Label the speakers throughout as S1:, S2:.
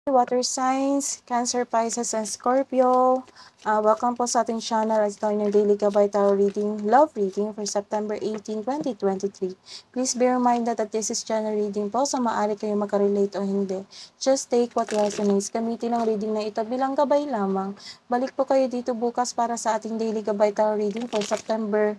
S1: Water signs, Cancer, Pisces, and Scorpio. Welcome po sa ating channel at ito yung Daily Gabay Tarot Reading, Love Reading for September 18, 2023. Please bear in mind that this is channel reading po, so maaari kayo makarelate o hindi. Just take what resonates. Gamitin ang reading na ito bilang gabay lamang. Balik po kayo dito bukas para sa ating Daily Gabay Tarot Reading for September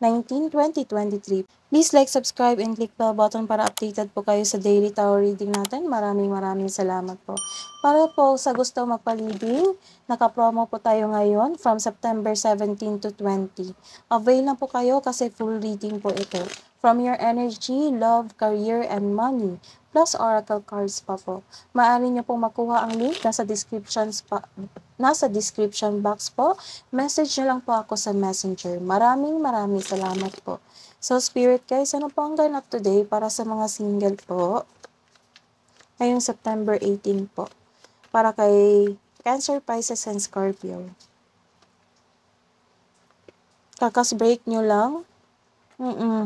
S1: 19, 2023. Please like, subscribe, and click bell button para updated po kayo sa daily tarot reading natin. Maraming salamat po. Para po sa gusto magpalibing, naka-promo po tayo ngayon from September 17 to 20. Avail na po kayo kasi full reading po ito. From your energy, love, career, and money. Plus oracle cards pa po. Maaari nyo pong makuha ang link nasa description box po. Message nyo lang po ako sa messenger. Maraming salamat po. So spirit guys, ano po ang ganap today para sa mga single po? Ngayong September 18 po. Para kay Cancer, Pisces, and Scorpio. Kakas break nyo lang.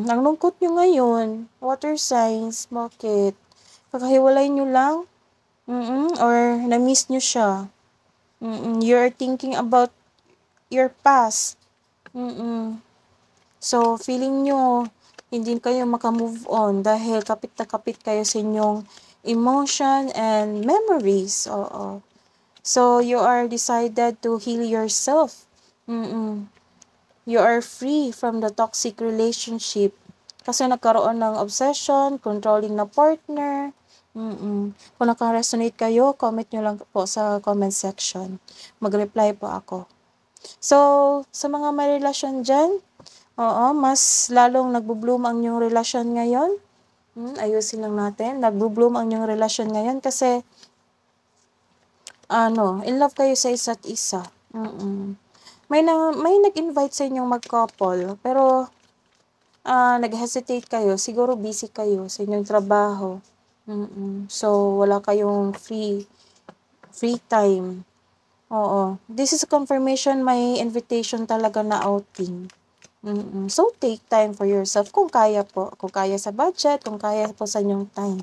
S1: Ang lungkot nyo ngayon. Water signs, bakit? Kakahiwalay nyo lang? Or na-miss nyo siya? You're thinking about your past. So, feeling nyo, hindi kayo makamove on dahil kapit na kapit kayo sa inyong emotion and memories. Oo. So, you are decided to heal yourself. You are free from the toxic relationship. Kasi nagkaroon ng obsession, controlling na partner. Kung naka-resonate kayo, comment nyo lang po sa comment section. Mag-reply po ako. So, sa mga may relasyon dyan, mas lalong nagbo-bloom ang inyong relasyon ngayon. Ayusin lang natin. Nagbo-bloom ang inyong relasyon ngayon kasi, in love kayo sa isa't isa. May nag-invite sa inyong mag-couple, pero nag-hesitate kayo. Siguro busy kayo sa inyong trabaho. So, wala kayong free time. This is a confirmation, may invitation talaga na outing. So, take time for yourself kung kaya po. Kung kaya sa budget, kung kaya po sa inyong time.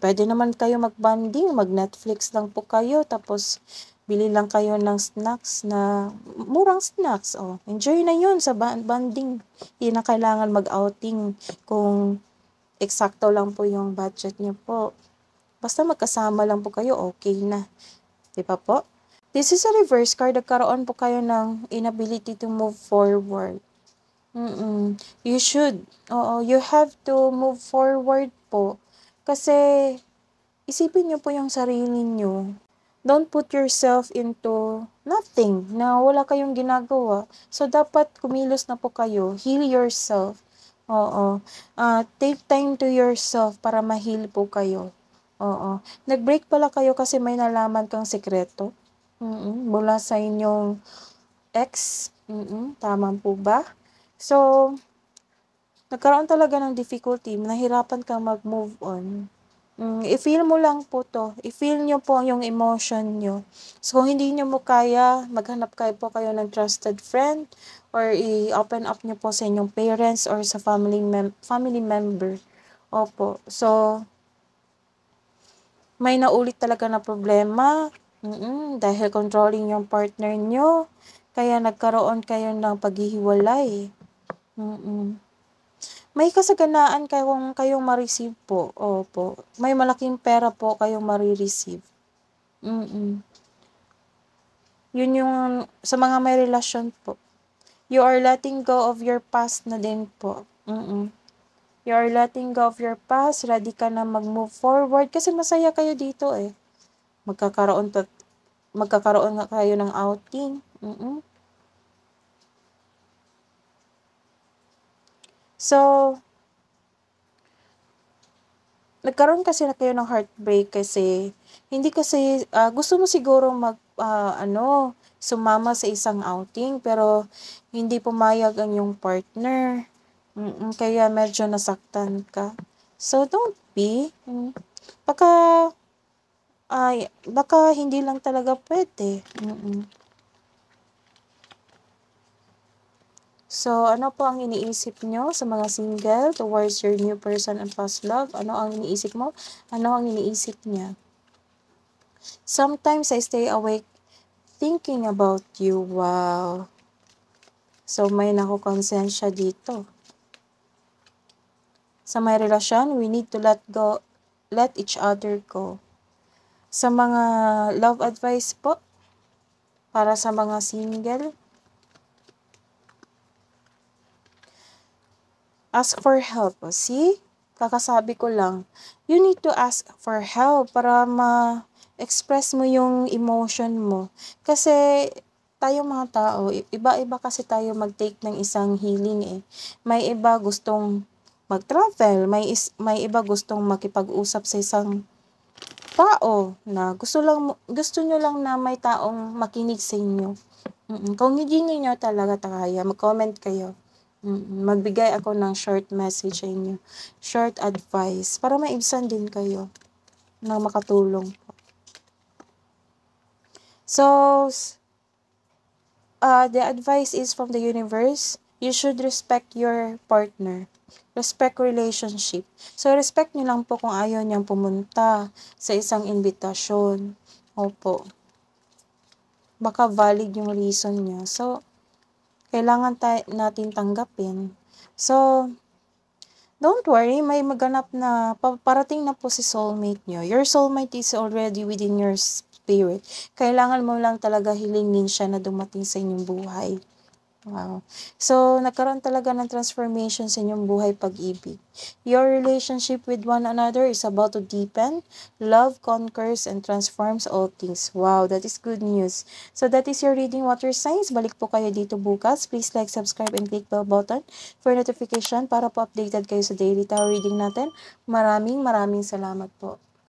S1: Pwede naman kayo mag-bonding, mag-Netflix lang po kayo, tapos bili lang kayo ng snacks na, murang snacks. Enjoy na yun sa bonding. Hindi na kailangan mag-outing kung eksakto lang po yung budget niyo po. Basta magkasama lang po kayo, okay na. Diba po? This is a reverse card. Nagkaroon po kayo ng inability to move forward. You should. You have to move forward po. Kasi, isipin niyo po yung sarili niyo. Don't put yourself into nothing na wala kayong ginagawa. So, dapat kumilos na po kayo. Heal yourself. Take time to yourself para ma-heal po kayo. Nag-break pala kayo kasi may nalaman kang sekreto. Mula sa inyong ex. Tama po ba? So, nagkaroon talaga ng difficulty. Nahirapan kang mag-move on. I-feel mo lang po to. I-feel nyo po yung emotion nyo. So, kung hindi nyo mo kaya, maghanap kayo po kayo ng trusted friend or i-open up nyo po sa inyong parents or sa family member. Opo. So, may naulit talaga na problema. Dahil controlling yung partner nyo. Kaya nagkaroon kayo ng paghihiwalay. May kasaganaan kayong ma-receive po. Opo. May malaking pera po kayong ma-receive. Yun yung sa mga may relasyon po. You are letting go of your past na din po. You are letting go of your past. Ready ka na mag-move forward. Kasi masaya kayo dito eh. Magkakaroon nga kayo ng outing. So, nagkaroon kasi na kayo ng heartbreak kasi hindi kasi gusto mo siguro sumama sa isang outing pero hindi pumayag ang yung partner. Kaya medyo nasaktan ka. So, don't be. Baka hindi lang talaga pwede. So, ano po ang iniisip nyo sa mga single towards your new person and past love? Ano ang iniisip mo? Ano ang iniisip niya? Sometimes I stay awake thinking about you. Wow. So, may nakukonsensya dito. Sa may relasyon, we need to let each other go. Sa mga love advice po, para sa mga single, ask for help. See? Kakasabi ko lang. You need to ask for help para ma-express mo yung emotion mo. Kasi tayong mga tao, iba-iba kasi tayo mag-take ng isang healing eh. May iba gustong mag-travel, may iba gustong makipag-usap sa isang tao na gusto nyo lang na may taong makinig sa inyo. Kung hindi niyo talaga kaya, mag-comment kayo. Magbigay ako ng short message sa inyo. Short advice. Para maibsan din kayo na makatulong. So, the advice is from the universe. You should respect your partner. Respect relationship. So, respect nyo lang po kung ayaw niyang pumunta sa isang invitasyon. Opo. Baka valid yung reason niya. So, kailangan natin tanggapin. So, don't worry, may maganap na, parating na po si soulmate nyo. Your soulmate is already within your spirit. Kailangan mo lang talaga hilingin siya na dumating sa inyong buhay. Wow. So, nagkaroon talaga ng transformation sa inyong buhay pag-ibig. Your relationship with one another is about to deepen. Love conquers and transforms all things. Wow, that is good news. So, that is your reading, water signs. Balik po kayo dito bukas. Please like, subscribe, and click bell button for notification para po updated kayo sa daily tarot reading natin. Maraming salamat po.